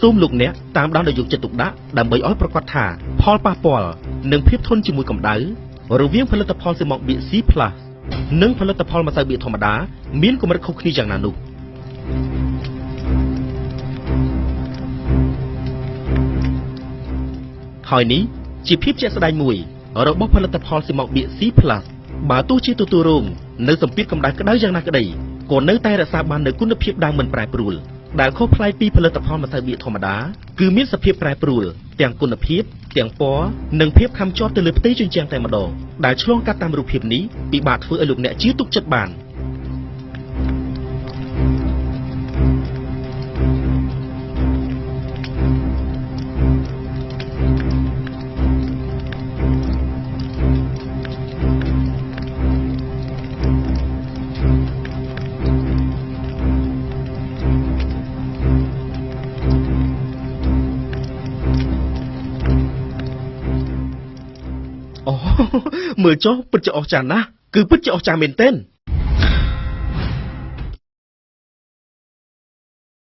សូមលោកអ្នកតាមដានដោយយកចិត្តទុកដាក់ដើម្បីឲ្យប្រកាសថាផលប៉ះពាល់និងភាពធន់ជាមួយកម្ដៅរវាងផលិតផលស៊ីម៉ងបៀក C+ និងផលិតផលម្សៅបៀកធម្មតាមានកម្រិតខុសគ្នាយ៉ាងណានោះហើយនេះជាភាពជាក់ស្ដែងមួយរបស់ផលិតផលស៊ីម៉ងបៀក C+ បើទោះជាទទួលរងនៅសម្ពាធកម្ដៅក្ដៅយ៉ាងណាក្ដីក៏នៅតែរក្សាបាននូវគុណភាពដើមមិនប្រែប្រួលដែលខុសប្លែកពីផលិតផលម្សៅបៀកធម្មតាគឺមានសភាពប្រែប្រួលទាំងគុណភាពទាំងពណ៌និងភាពខំជាប់ទៅលើផ្ទៃជញ្ជាំងតែម្ដងដែលឆ្លងកាត់តាមរូបភាពនេះពិបាកធ្វើឲ្យលោកអ្នកជឿទុកចិត្តបានមើលចុះពិតជាអស្ចារ្យណាស់គឺពិតជាអស្ចារ្យមែនទែន